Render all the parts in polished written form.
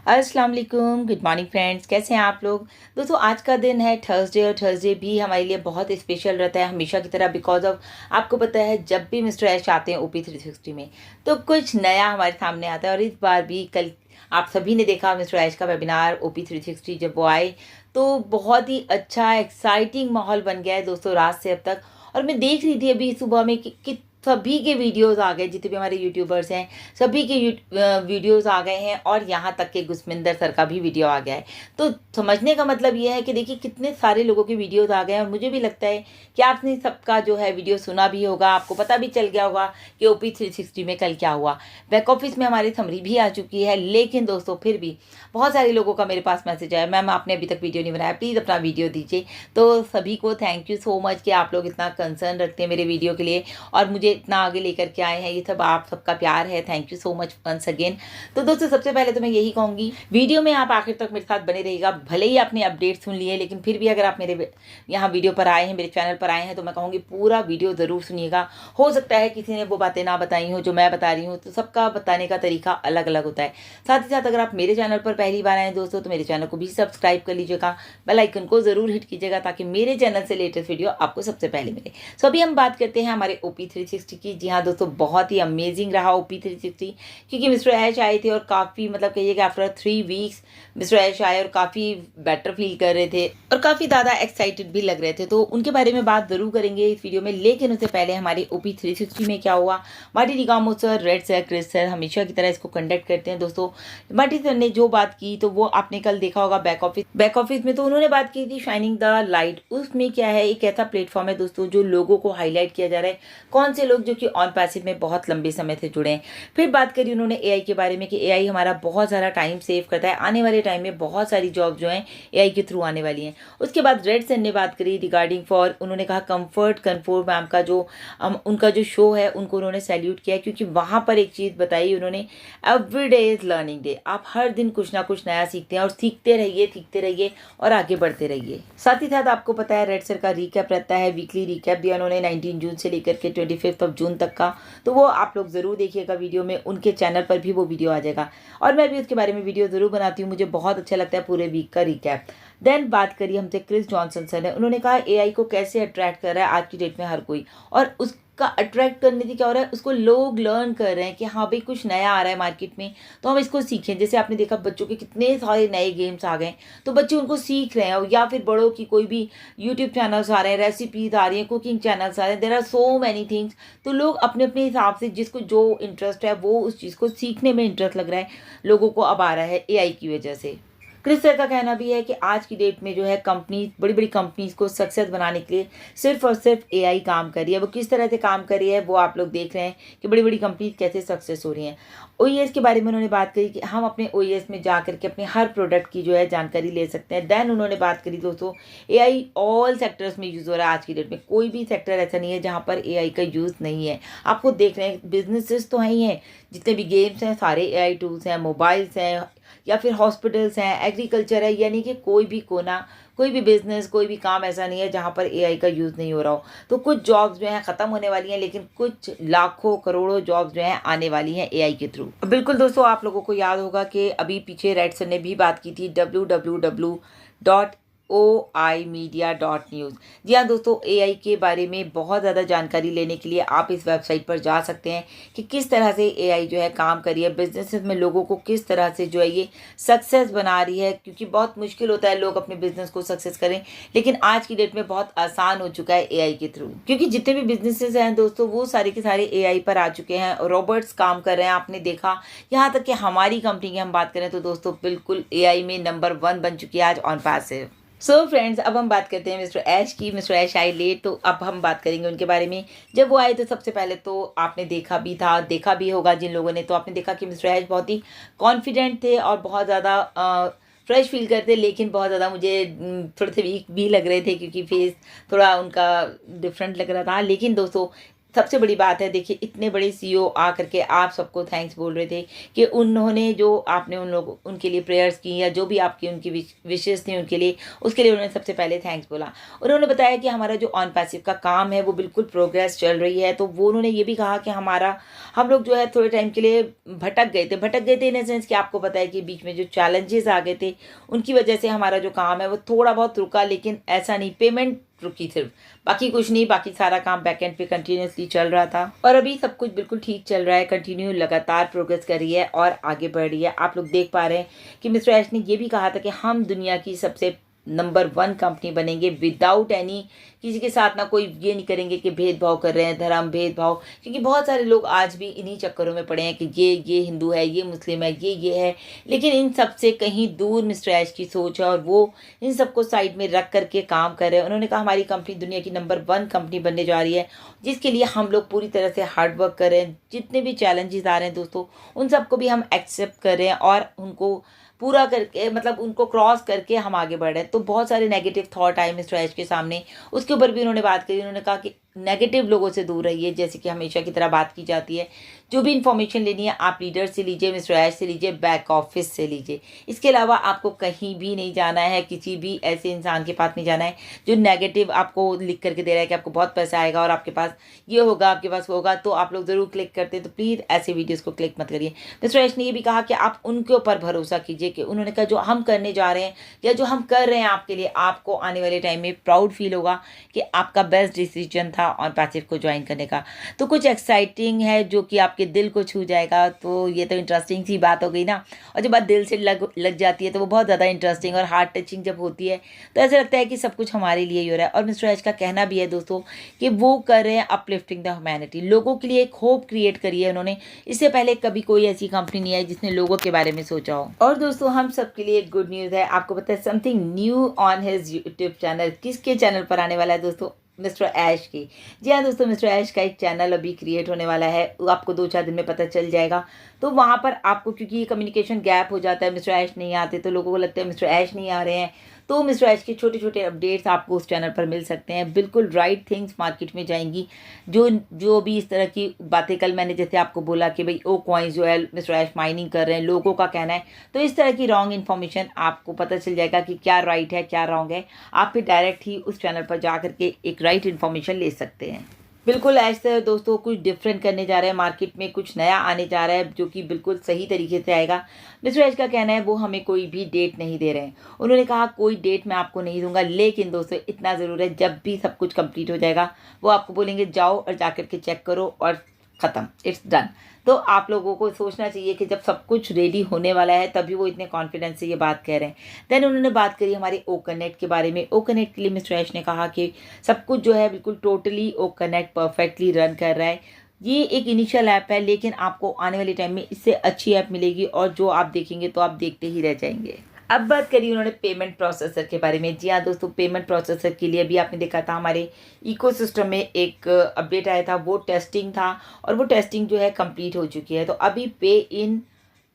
अस्सलाम वालेकुम, good morning friends. कैसे हैं आप लोग। दोस्तों आज का दिन है थर्सडे और थर्सडे भी हमारे लिए बहुत स्पेशल रहता है हमेशा की तरह, बिकॉज ऑफ आपको पता है जब भी मिस्टर ऐश आते हैं ओपी 360 में तो कुछ नया हमारे सामने आता है। और इस बार भी कल आप सभी ने देखा मिस्टर ऐश का वेबिनार ओपी 360 जब वो आए तो बहुत ही अच्छा एक्साइटिंग माहौल बन गया है दोस्तों रात से अब तक। और मैं देख रही थी अभी सुबह में कि सभी के वीडियोस आ गए, जितने भी हमारे यूट्यूबर्स हैं सभी के वीडियोस आ गए हैं और यहाँ तक के गुसमिंदर सर का भी वीडियो आ गया है। तो समझने का मतलब ये है कि देखिए कितने सारे लोगों के वीडियोस आ गए हैं। और मुझे भी लगता है कि आपने सबका जो है वीडियो सुना भी होगा, आपको पता भी चल गया होगा कि ओपी 360 में कल क्या हुआ। बैक ऑफिस में हमारी समरी भी आ चुकी है, लेकिन दोस्तों फिर भी बहुत सारे लोगों का मेरे पास मैसेज आया, मैम आपने अभी तक वीडियो नहीं बनाया, प्लीज़ अपना वीडियो दीजिए। तो सभी को थैंक यू सो मच कि आप लोग इतना कंसर्न रखते हैं मेरे वीडियो के लिए और मुझे इतना आगे लेकर के आए हैं। ये सब आप सबका प्यार है, thank you so much once again. तो दोस्तों सबसे पहले तो मैं यही कहूँगी, वीडियो में आप आखिर तक मेरे साथ बने रहिएगा। भले ही आपने अपडेट सुन लिए, लेकिन फिर भी अगर आप मेरे यहाँ वीडियो पर आए हैं, मेरे चैनल पर आए हैं, तो मैं कहूँगी पूरा वीडियो ज़रूर सुनिएगा। हो सकता है किसी ने वो बातें ना बताई हो जो मैं बता रही हूँ, तो सबका बताने का तरीका अलग अलग होता है। साथ ही साथ अगर आप मेरे चैनल पर पहली बार आए दोस्तों तो मेरे चैनल को भी सब्सक्राइब कर लीजिएगा, बेल आइकन को ज़रूर हिट कीजिएगा ताकि मेरे चैनल से लेटेस्ट वीडियो आपको सबसे पहले मिले। सो अभी हम बात करते हैं हमारे ओपी 360 की। जी हाँ दोस्तों, बहुत ही अमेजिंग रहा ओपी 360, क्योंकि मिस्टर ऐश आए थे और काफ़ी मतलब कहिए कि आफ्टर 3 वीक्स मिस्टर ऐश आए और काफ़ी बेटर फील कर रहे थे और काफ़ी ज़्यादा एक्साइटेड भी लग रहे थे। तो उनके बारे में बात ज़रूर करेंगे इस वीडियो में, लेकिन उससे पहले हमारे ओपी 360 में क्या हुआ। Marty Digamo sir, Red sir, Chris sir हमेशा की तरह इसको कंडक्ट करते हैं दोस्तों। मार्टी सर ने जो बात की तो वो आपने कल देखा होगा बैक ऑफिस में। तो उन्होंने बात की थी शाइनिंग द लाइट। उसमें क्या है, एक ऐसा प्लेटफॉर्म है दोस्तों जो लोगों को हाईलाइट किया जा रहा है, कौन से लोग जो कि ऑन पैसिव में बहुत लंबे समय से जुड़े हैं। फिर बात करी उन्होंने एआई के बारे में कि एआई हमारा बहुत सारा टाइम सेव करता है, आने वाले टाइम में बहुत सारी जॉब जो हैं एआई के थ्रू आने वाली हैं। उसके बाद रेड सर ने बात करी रिगार्डिंग फॉर, उन्होंने कहा कंफर्ट कन्फोर मैम का जो उनका जो शो है उनको उन्होंने सैल्यूट किया, क्योंकि वहाँ पर एक चीज़ बताई उन्होंने, every day is learning day. आप हर दिन कुछ ना कुछ नया सीखते हैं और सीखते रहिए और आगे बढ़ते रहिए। साथ ही साथ आपको पता है रेड सर का रिकैप रहता है, वीकली रिकैप दिया उन्होंने 19 जून से लेकर के 25 जून तक का। तो वो आप लोग ज़रूर देखिएगा वीडियो में, उनके चैनल पर भी वो वीडियो आ जाएगा और मैं भी उसके बारे में वीडियो ज़रूर बनाती हूँ। मुझे बहुत अच्छा लगता है पूरे वीक का रिकैप। देन बात करिए हमसे क्रिस जॉनसन सर ने, उन्होंने कहा एआई को कैसे अट्रैक्ट कर रहा है आज की डेट में हर कोई, और उसका अट्रैक्ट करने से क्या हो रहा है, उसको लोग लर्न कर रहे हैं कि हाँ भाई कुछ नया आ रहा है मार्केट में तो हम इसको सीखें। जैसे आपने देखा बच्चों के कितने सारे नए गेम्स आ गए तो बच्चे उनको सीख रहे हैं, या फिर बड़ों की कोई भी यूट्यूब चैनल्स आ रहे हैं, रेसिपीज आ रही हैं, कुकिंग चैनल्स आ रहे हैं, there are so many things. तो लोग अपने अपने हिसाब से जिसको जो इंटरेस्ट है वो उस चीज़ को सीखने में इंटरेस्ट लग रहा है लोगों को अब आ रहा है एआई की वजह से। क्रिस सर का कहना भी है कि आज की डेट में जो है कंपनी, बड़ी बड़ी कंपनीज को सक्सेस बनाने के लिए सिर्फ और सिर्फ एआई काम कर रही है। वो किस तरह से काम कर रही है वो आप लोग देख रहे हैं कि बड़ी बड़ी कंपनीज कैसे सक्सेस हो रही हैं। ओईएस के बारे में उन्होंने बात करी कि हम अपने ओईएस में जा करके अपने हर प्रोडक्ट की जो है जानकारी ले सकते हैं। देन उन्होंने बात करी दोस्तों एआई ऑल सेक्टर्स में यूज़ हो रहा है आज की डेट में, कोई भी सेक्टर ऐसा नहीं है जहाँ पर एआई का यूज़ नहीं है। आपको देख रहे हैं बिजनेसेस तो हैं ही हैं, जितने भी गेम्स हैं सारे एआई टूल्स हैं, मोबाइल्स हैं या फिर हॉस्पिटल्स हैं, एग्रीकल्चर है, यानी कि कोई भी कोना, कोई भी बिजनेस, कोई भी काम ऐसा नहीं है जहाँ पर एआई का यूज़ नहीं हो रहा हो। तो कुछ जॉब्स जो हैं ख़त्म होने वाली हैं, लेकिन कुछ लाखों करोड़ों जॉब्स जो हैं आने वाली हैं एआई के थ्रू। बिल्कुल दोस्तों, आप लोगों को याद होगा कि अभी पीछे रेड सर ने भी बात की थी www.oimedia.news। जी हाँ दोस्तों, एआई के बारे में बहुत ज़्यादा जानकारी लेने के लिए आप इस वेबसाइट पर जा सकते हैं कि किस तरह से एआई जो है काम कर रही है, बिजनेसेस में लोगों को किस तरह से जो है ये सक्सेस बना रही है। क्योंकि बहुत मुश्किल होता है लोग अपने बिजनेस को सक्सेस करें, लेकिन आज की डेट में बहुत आसान हो चुका है एआई के थ्रू, क्योंकि जितने भी बिजनेसेस हैं दोस्तों वो सारे के सारे एआई पर आ चुके हैं, रोबोट्स काम कर रहे हैं। आपने देखा यहाँ तक कि हमारी कंपनी की हम बात करें तो दोस्तों बिल्कुल एआई में नंबर 1 बन चुकी है आज ऑन पैसिव। सो फ्रेंड्स, अब हम बात करते हैं मिस्टर ऐश की। मिस्टर ऐश आए लेट, तो अब हम बात करेंगे उनके बारे में। जब वो आए तो सबसे पहले तो आपने देखा भी होगा जिन लोगों ने, तो आपने देखा कि मिस्टर ऐश बहुत ही कॉन्फिडेंट थे और बहुत ज़्यादा फ्रेश फील करते, लेकिन बहुत ज़्यादा मुझे थोड़े से वीक भी लग रहे थे क्योंकि फेस थोड़ा उनका डिफरेंट लग रहा था। लेकिन दोस्तों सबसे बड़ी बात है, देखिए इतने बड़े सीईओ आ करके आप सबको थैंक्स बोल रहे थे कि उन्होंने जो आपने उन लोग उनके लिए प्रेयर्स की या जो भी आपकी उनकी विशेष थी उनके लिए, उसके लिए उन्होंने सबसे पहले थैंक्स बोला। उन्होंने बताया कि हमारा जो ऑन पैसिव का काम है वो बिल्कुल प्रोग्रेस चल रही है। तो वो उन्होंने ये भी कहा कि हम लोग जो है थोड़े टाइम के लिए भटक गए थे इन सेंस कि आपको पता है कि बीच में जो चैलेंजेस आ गए थे उनकी वजह से हमारा जो काम है वो थोड़ा बहुत रुका, लेकिन ऐसा नहीं पेमेंट रुकी सिर्फ, बाकी कुछ नहीं, बाकी सारा काम बैकएंड पे कंटिन्यूसली चल रहा था। और अभी सब कुछ बिल्कुल ठीक चल रहा है, कंटिन्यू लगातार प्रोग्रेस कर रही है और आगे बढ़ रही है। आप लोग देख पा रहे हैं कि मिस्टर ऐश ने ये भी कहा था कि हम दुनिया की सबसे नंबर 1 कंपनी बनेंगे विदाउट एनी, किसी के साथ ना कोई ये नहीं करेंगे कि भेदभाव कर रहे हैं, धर्म भेदभाव, क्योंकि बहुत सारे लोग आज भी इन्हीं चक्करों में पड़े हैं कि ये हिंदू है, ये मुस्लिम है, ये है। लेकिन इन सब से कहीं दूर मिस्टर ऐश की सोच है और वो इन सबको साइड में रख करके काम कर रहे हैं। उन्होंने कहा हमारी कंपनी दुनिया की नंबर 1 कंपनी बनने जा रही है, जिसके लिए हम लोग पूरी तरह से हार्ड वर्क कर रहे हैं। जितने भी चैलेंजेस आ रहे हैं दोस्तों, उन सबको भी हम एक्सेप्ट कर रहे हैं और उनको पूरा करके, मतलब उनको क्रॉस करके हम आगे बढ़ रहे हैं। तो बहुत सारे नेगेटिव थॉट आए मिस्टर ऐश के सामने, उसके ऊपर भी उन्होंने बात करी। उन्होंने कहा कि नेगेटिव लोगों से दूर रहिए, जैसे कि हमेशा की तरह बात की जाती है। जो भी इन्फॉर्मेशन लेनी है आप लीडर से लीजिए, मिस्टर ऐश से लीजिए, बैक ऑफिस से लीजिए। इसके अलावा आपको कहीं भी नहीं जाना है, किसी भी ऐसे इंसान के पास नहीं जाना है जो नेगेटिव आपको लिख करके दे रहा है कि आपको बहुत पैसा आएगा और आपके पास ये होगा, आपके पास होगा, तो आप लोग ज़रूर क्लिक करते हैं। तो प्लीज़ ऐसे वीडियोज़ को क्लिक मत करिए। मिस्टर ऐश ने ये भी कहा कि आप उनके ऊपर भरोसा कीजिए कि उन्होंने कहा जो हम करने जा रहे हैं या जो हम कर रहे हैं आपके लिए, आपको आने वाले टाइम में प्राउड फील होगा कि आपका बेस्ट डिसीजन था ऑन पैसिव को ज्वाइन करने का। तो कुछ एक्साइटिंग है जो कि आपके दिल को छू जाएगा। तो ये तो इंटरेस्टिंग सी बात हो गई ना, और जब बात दिल से लग जाती है तो वो बहुत ज़्यादा इंटरेस्टिंग और हार्ट टचिंग जब होती है तो ऐसा लगता है कि सब कुछ हमारे लिए ही हो रहा है। और मिस्टर ऐश का कहना भी है दोस्तों कि वो कर रहे हैं अपलिफ्टिंग द ह्यूमैनिटी, लोगों के लिए एक होप क्रिएट करी है उन्होंने। इससे पहले कभी कोई ऐसी कंपनी नहीं आई जिसने लोगों के बारे में सोचा हो। और दोस्तों हम सबके लिए एक गुड न्यूज़ है, आपको पता है something new on his YouTube channel. किसके चैनल पर आने वाला है दोस्तों? मिस्टर ऐश की। जी हाँ दोस्तों, मिस्टर ऐश का एक चैनल अभी क्रिएट होने वाला है, आपको 2-4 दिन में पता चल जाएगा। तो वहाँ पर आपको, क्योंकि कम्युनिकेशन गैप हो जाता है, मिस्टर ऐश नहीं आते तो लोगों को लगता है मिस्टर ऐश नहीं आ रहे हैं, तो मिस्टर ऐश के छोटे छोटे अपडेट्स आपको उस चैनल पर मिल सकते हैं। बिल्कुल राइट थिंग्स मार्केट में जाएंगी। जो भी इस तरह की बातें, कल मैंने जैसे आपको बोला कि भाई ओ कॉइन्स जो है मिस्टर ऐश माइनिंग कर रहे हैं, लोगों का कहना है, तो इस तरह की रॉन्ग इन्फॉर्मेशन आपको पता चल जाएगा कि क्या राइट है क्या रॉन्ग है। आप फिर डायरेक्ट ही उस चैनल पर जा करके एक राइट इन्फॉर्मेशन ले सकते हैं। बिल्कुल ऐसे दोस्तों कुछ डिफरेंट करने जा रहे हैं, मार्केट में कुछ नया आने जा रहा है जो कि बिल्कुल सही तरीके से आएगा। मिस्टर ऐश का कहना है वो हमें कोई भी डेट नहीं दे रहे हैं। उन्होंने कहा कोई डेट मैं आपको नहीं दूंगा, लेकिन दोस्तों इतना ज़रूर है जब भी सब कुछ कंप्लीट हो जाएगा वो आपको बोलेंगे जाओ और जा करके चेक करो और ख़त्म, इट्स डन। तो आप लोगों को सोचना चाहिए कि जब सब कुछ रेडी होने वाला है तभी वो इतने कॉन्फिडेंस से ये बात कह रहे हैं। देन उन्होंने बात करी हमारे ओ कनेक्ट के बारे में। ओ कनेक्ट के लिए मिस्टर ऐश ने कहा कि सब कुछ जो है बिल्कुल टोटली ओ कनेक्ट परफेक्टली रन कर रहा है। ये एक इनिशियल ऐप है, लेकिन आपको आने वाले टाइम में इससे अच्छी ऐप मिलेगी और जो आप देखेंगे तो आप देखते ही रह जाएंगे। अब बात करिए उन्होंने पेमेंट प्रोसेसर के बारे में। जी हाँ दोस्तों, पेमेंट प्रोसेसर के लिए भी आपने देखा था हमारे इकोसिस्टम में एक अपडेट आया था, वो टेस्टिंग था और वो टेस्टिंग जो है कंप्लीट हो चुकी है। तो अभी पे इन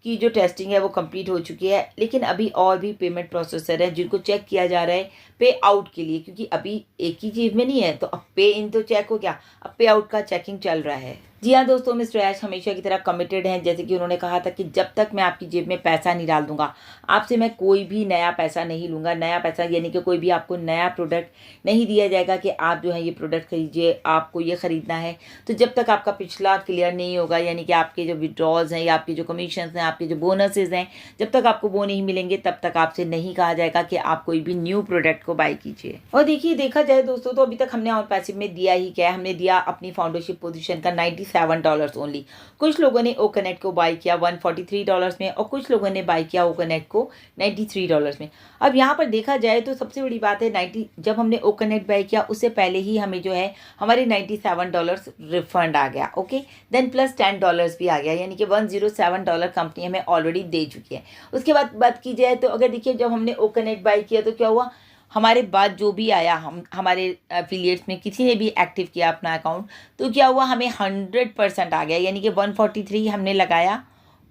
की जो टेस्टिंग है वो कंप्लीट हो चुकी है, लेकिन अभी और भी पेमेंट प्रोसेसर हैं जिनको चेक किया जा रहा है पे आउट के लिए, क्योंकि अभी एक ही चीज़ में नहीं है। तो अब पे इन तो चेक हो गया, अब पे आउट का चेकिंग चल रहा है। जी हाँ दोस्तों, मिस्टर ऐश हमेशा की तरह कमिटेड हैं। जैसे कि उन्होंने कहा था कि जब तक मैं आपकी जेब में पैसा नहीं डाल दूंगा, आपसे मैं कोई भी नया पैसा नहीं लूँगा। नया पैसा यानी कि कोई भी आपको नया प्रोडक्ट नहीं दिया जाएगा कि आप जो है ये प्रोडक्ट खरीदिए, आपको ये ख़रीदना है। तो जब तक आपका पिछला क्लियर नहीं होगा, यानी कि आपके जो विड्रॉल्स हैं या आपके जो कमीशन हैं, आपके जो बोनसेज हैं, जब तक आपको वो नहीं मिलेंगे तब तक आपसे नहीं कहा जाएगा कि आप कोई भी न्यू प्रोडक्ट को बाय कीजिए। और देखिए देखा जाए दोस्तों तो अभी तक हमने ऑन पैसिव में दिया ही क्या है, हमने दिया अपनी फाउंडरशिप पोजीशन का $97 ओनली। कुछ लोगों ने ओ कनेक्ट को बाय किया $143 में और कुछ लोगों ने बाय किया ओ कनेक्ट को $93 में। अब यहाँ पर देखा जाए तो सबसे बड़ी बात है जब हमने ओ कनेक्ट बाय किया उससे पहले ही हमें जो है हमारे $97 रिफंड आ गया। ओके, देन प्लस $10 भी आ गया, यानी कि $107 कंपनी हमें ऑलरेडी दे चुकी है। उसके बाद बात की जाए तो अगर देखिए जब हमने ओ कनेक्ट बाय किया तो क्या हुआ, हमारे बाद जो भी आया, हमारे एफिलिएट्स में किसी ने भी एक्टिव किया अपना अकाउंट, तो क्या हुआ हमें 100% आ गया, यानी कि 143 हमने लगाया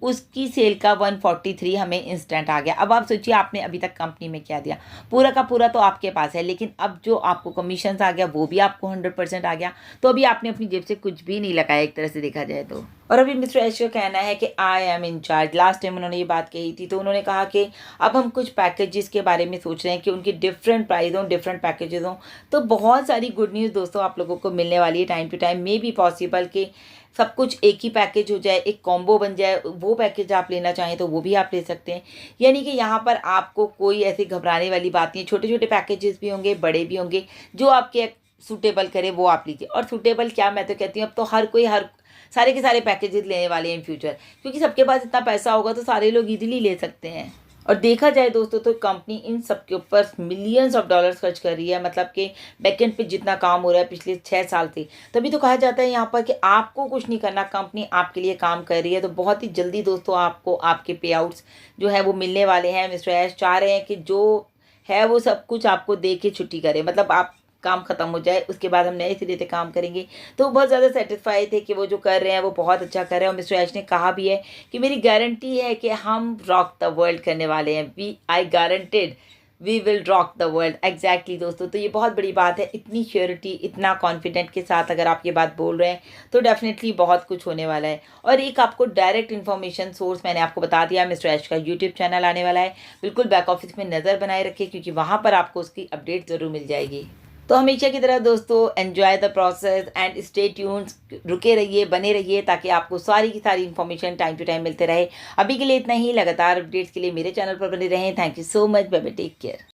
उसकी सेल का 143 हमें इंस्टेंट आ गया। अब आप सोचिए आपने अभी तक कंपनी में क्या दिया, पूरा का पूरा तो आपके पास है, लेकिन अब जो आपको कमीशन आ गया वो भी आपको 100% आ गया। तो अभी आपने अपनी जेब से कुछ भी नहीं लगाया एक तरह से देखा जाए तो। और अभी मिस्टर ऐश का कहना है कि I am in charge. Last time उन्होंने ये बात कही थी तो उन्होंने कहा कि अब हम कुछ पैकेजेस के बारे में सोच रहे हैं कि उनकी डिफरेंट प्राइस हों, डिफरेंट पैकेजेस हों। तो बहुत सारी गुड न्यूज़ दोस्तों आप लोगों को मिलने वाली है time to time. May be possible कि सब कुछ एक ही पैकेज हो जाए, एक कॉम्बो बन जाए, वो पैकेज आप लेना चाहें तो वो भी आप ले सकते हैं। यानी कि यहाँ पर आपको कोई ऐसी घबराने वाली बात नहीं है। छोटे छोटे पैकेजेस भी होंगे, बड़े भी होंगे, जो आपके सूटेबल करे वो आप लीजिए। और सूटेबल क्या, मैं तो कहती हूँ अब तो हर कोई हर सारे के सारे पैकेजेस लेने वाले हैं इन फ्यूचर, क्योंकि सबके पास इतना पैसा होगा तो सारे लोग इजीली ले सकते हैं। और देखा जाए दोस्तों तो कंपनी इन सब के ऊपर मिलियंस ऑफ डॉलर्स खर्च कर रही है। मतलब कि बैकएंड पे जितना काम हो रहा है पिछले 6 साल से, तभी तो कहा जाता है यहाँ पर कि आपको कुछ नहीं करना, कंपनी आपके लिए काम कर रही है। तो बहुत ही जल्दी दोस्तों आपको आपके पे आउट्स जो है वो मिलने वाले हैं। मिस्टर ऐश चाह रहे हैं कि जो है वो सब कुछ आपको दे के छुट्टी करें, मतलब आप काम ख़त्म हो जाए उसके बाद हम नए सिरे से काम करेंगे। तो बहुत ज़्यादा सेटिस्फाई थे कि वो जो कर रहे हैं वो बहुत अच्छा कर रहे हैं। और मिस्टर ऐश ने कहा भी है कि मेरी गारंटी है कि हम रॉक द वर्ल्ड करने वाले हैं। We I guaranteed we will rock the world. Exactly दोस्तों, तो ये बहुत बड़ी बात है। इतनी श्योरिटी, इतना कॉन्फिडेंट के साथ अगर आप ये बात बोल रहे हैं तो डेफिनेटली बहुत कुछ होने वाला है। और एक आपको डायरेक्ट इन्फॉर्मेशन सोर्स मैंने आपको बता दिया, मिस्टर ऐश का यूट्यूब चैनल आने वाला है। बिल्कुल बैक ऑफिस में नज़र बनाए रखिए, क्योंकि वहाँ पर आपको उसकी अपडेट ज़रूर मिल जाएगी। तो हमेशा की तरह दोस्तों enjoy the process and stay tunes, रुके रहिए, बने रहिए, ताकि आपको सारी की सारी इन्फॉर्मेशन टाइम टू टाइम मिलते रहे। अभी के लिए इतना ही, लगातार अपडेट्स के लिए मेरे चैनल पर बने रहें। Thank you so much, bye bye, take care.